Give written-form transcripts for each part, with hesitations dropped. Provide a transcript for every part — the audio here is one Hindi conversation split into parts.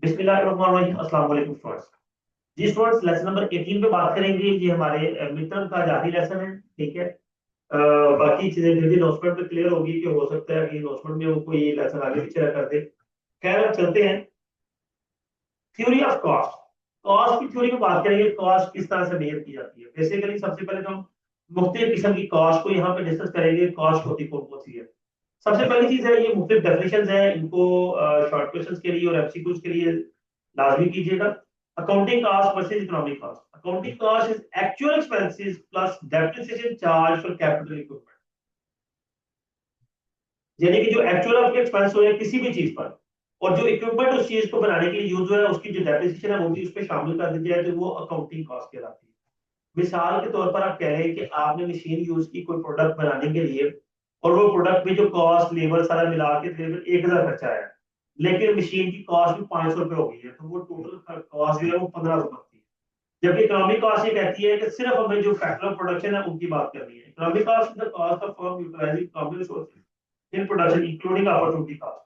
बिस्मिल्लाहिर्रहमानिर्रहीम। अस्सलाम वालेकुम स्टूडेंट्स। जी स्टूडेंट्स, लेसन नंबर 18 पे बात करेंगे। ये हमारे मिड टर्म का आखिरी लेसन है। ठीक है। बाकी चीजें फिर भी नोट्समेंट पे क्लियर होगी कि हो सकता है कि नोट्समेंट में वो कोई लेसन आगे पीछे कर दे। खैर अब चलते हैं। Theory of cost. कॉस्ट की थ्योरी में बात करेंगे, कॉस्ट किस तरह से मेजर की जाती है। बेसिकली सबसे पहले तो हम मुख्तलिफ किस्म की कॉस्ट को यहाँ पे डिस्कस करेंगे। कॉस्ट होती कौन कौन सी है। सबसे पहली चीज है, ये मुख्तलिफ डेफिनेशन है, इनको शॉर्ट क्वेश्चन के लिए और एमसीक्यूज के लिए लाजमी कीजिएगा। Accounting cost versus economic cost. Accounting cost is actual expenses plus depreciation charge for capital equipment. यानी कि जो एक्चुअल आपके एक्सपेंस हो या किसी भी चीज पर, और जो इक्विपमेंट उस चीज को बनाने के लिए यूज हो है, उसकी जो डेप्रिसिएशन है वो भी उसमें शामिल कर दी जाए तो वो अकाउंटिंग कॉस्ट कहलाती है। मिसाल के तौर पर आप कह रहे हैं कि आपने मशीन यूज की कोई प्रोडक्ट बनाने के लिए, और वो प्रोडक्ट में जो कॉस्ट लेबर सारा मिला के तकरीबन 1,000 खर्चा आया, लेकिन मशीन की कॉस्ट भी 500 रुपये हो गई है, तो वो टोटल कॉस्ट जो है वो 1500 बनती है। जबकि इकोनॉमिक कॉस्ट ये कहती है कि सिर्फ हमें जो फैक्टर ऑफ प्रोडक्शन है उनकी बात करनी है। Economic cost is the cost of firm utilising common resources in production including opportunity cost.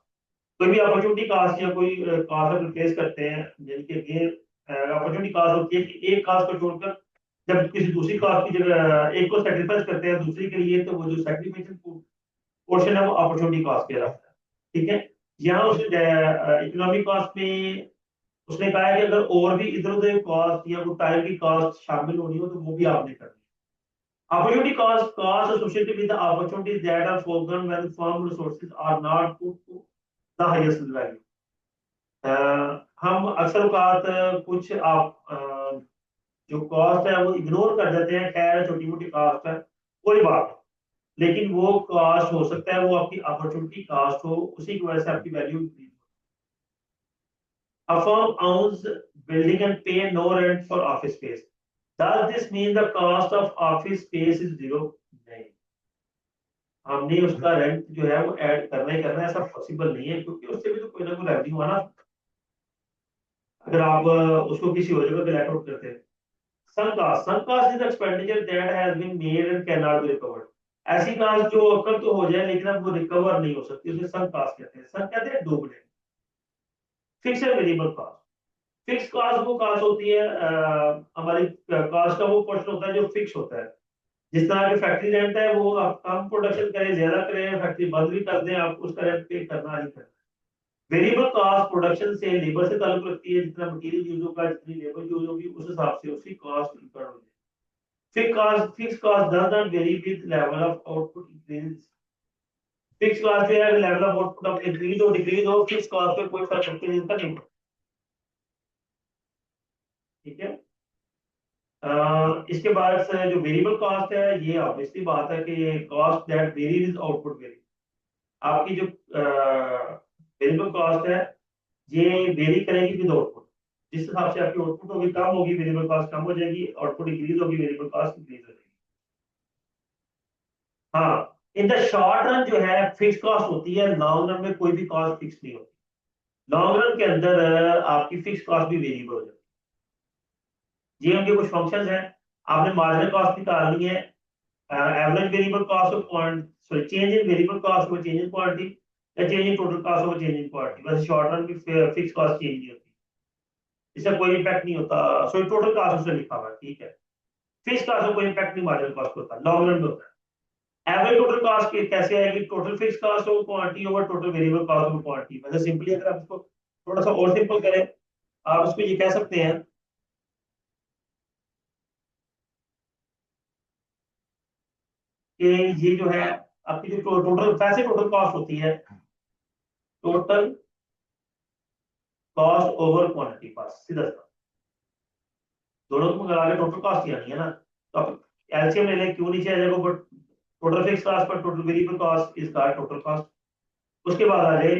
कोई भी अपॉर्चुनिटी कॉस्ट या कोई कॉस्ट आप रिप्लेस करते हैं, यानी कि ये अपॉर्चुनिटी कॉस्ट होती है कि एक कॉस्ट को छोड़कर जब किसी दूसरी कॉस्ट की जगह एक को सेक्रीफाइस करते हैं दूसरी के लिए, तो वो जो सेक्रीफाइस पोर्शन है वो अपॉर्चुनिटी कॉस्ट कहलाता है। ठीक है। यहाँ उसने इकोनॉमिक कॉस्ट में उसने कहा है कि अगर और भी इधर उधर कॉस्ट या कोई टाइम की कॉस्ट शामिल होनी हो तो वो भी आपने करनी है। Opportunity cost cost associated with the opportunities that are forgone when firm resources are not put to the highest value. हम अक्सर औकात कुछ आप जो कॉस्ट है वो इग्नोर कर देते हैं। खैर छोटी मोटी कॉस्ट है, कोई बात नहीं। लेकिन वो कॉस्ट हो सकता है वो आपकी अपॉर्चुनिटी कॉस्ट हो, उसी की वजह से आपकी वैल्यू इंक्रीज हो। A firm owns building and pay no rent for office space. Does this mean the cost of office space is zero? नहीं, हमने उसका रेंट जो है वो ऐड करना ही करना है, ऐसा पॉसिबल नहीं है, क्योंकि उससे भी तो कोई ना कोई रेवेन्यू आना। अगर आप उसको किसी और जगह पे लेट आउट करते हैं। Sunk cost is expenditure that has been made and can not be recovered. ऐसी कास्ट जो अकर तो हो जाए लेकिन अब वो रिकवर नहीं हो सकती, उसे सम कास्ट कहते हैं। सम कहते हैं डूबने। Fix and variable cost. Fix cost वो कास्ट होती है, हमारी कास्ट का वो पोर्शन होता है जो फिक्स होता है। जिस तरह की फैक्ट्री रेंट है, वो आप कम प्रोडक्शन करें ज्यादा करें फैक्ट्री बंद भी कर दें, आपको उसका रेंट पे करना ही करना। वेरिएबल कॉस्ट प्रोडक्शन से लेबर से ताल्लुक रखती है। जितना मटेरियल यूज होगा, जितनी लेबर यूज होगी, उस हिसाब से उसकी कॉस्ट इंकर होगी। Fix cost does not very with level of output increase. Fix cost जो है level of output of increase और डिक्रीज हो, फिक्स कॉस्ट पे कोई फर्क नहीं पड़ता। ठीक है। इसके बाद से जो वेरिएबल कॉस्ट है, ये ऑब्वियसली बात है कि cost that varies output very. आपकी जो वेरिएबल कॉस्ट है ये वेरी करेगी विद आउटपुट। जिस हिसाब से आपकी आउटपुट होगी कम होगी, वेरिएबल कॉस्ट कम हो जाएगी, आउटपुट इंक्रीज होगी, वेरिएबल कॉस्ट इंक्रीज हो जाएगी। हाँ, इन द शॉर्ट रन जो है फिक्स कॉस्ट होती है, लॉन्ग रन में कोई भी कॉस्ट फिक्स नहीं होती। लॉन्ग रन के अंदर आपकी फिक्स कॉस्ट भी वेरिएबल हो जाती है। ये उनके कुछ फंक्शंस हैं। आपने मार्जिनल कॉस्ट निकालनी है, average variable cost of sorry change in variable cost और चेंज इन क्वांटिटी, या चेंज इन टोटल कॉस्ट और चेंज इन क्वांटिटी। बस शॉर्ट रन की फिक्स कॉस्ट चेंज नहीं होती, इसका कोई इम्पैक्ट नहीं होता। सॉरी टोटल कॉस्ट उसमें लिखा हुआ है, ठीक है। फिक्स कॉस्ट का कोई इम्पैक्ट नहीं मार्जिनल कॉस्ट को होता, लॉन्ग रन में होता है। एवरेज टोटल कॉस्ट कैसे आएगी? टोटल फिक्स कॉस्ट और quantity over total variable cost और क्वांटिटी। वैसे सिंपली अगर आप इसको थोड़ा सा और सिंपल करें, आप इसको ये कह सकते हैं कि ये जो है आपकी जो टोटल वैसे टोटल कॉस्ट होती है, total cost over quantity cost, सीधा सा दोनों को मिला के टोटल कॉस्ट ही आनी है ना। तो आप एलसीएम ले लें, क्यों नीचे आ जाएगा, but total fix cost per total variable cost is का टोटल कॉस्ट। उसके बाद आ जाए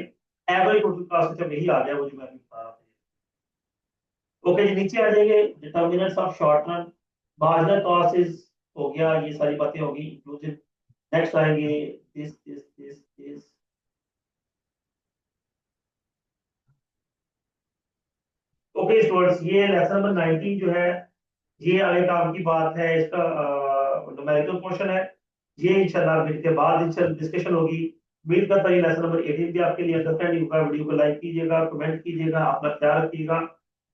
एवरेज टोटल कॉस्ट, जब यही आ गया वो जो मैं अभी बता रहा था। ओके जी, नीचे आ जाएंगे determinants of short run. Marginal cost is हो गया, ये सारी बातें होगी इंक्लूसिव। नेक्स्ट आएंगे दिस ओके स्टूडेंट्स, ये लेसन नंबर 19 जो है ये आगे काम की बात है। इसका न्यूमेरिकल पोर्शन है। ये इंशाल्लाह मिनट के बाद इंशाल्लाह डिस्कशन होगी। उम्मीद करता हूँ ये लेसन नंबर 18 भी आपके लिए अंडरस्टैंडिंग होगा। वीडियो को लाइक कीजिएगा, कमेंट कीजिएगा, अपना ख्याल रखिएगा।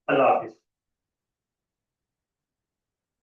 अल्लाह हाफिज।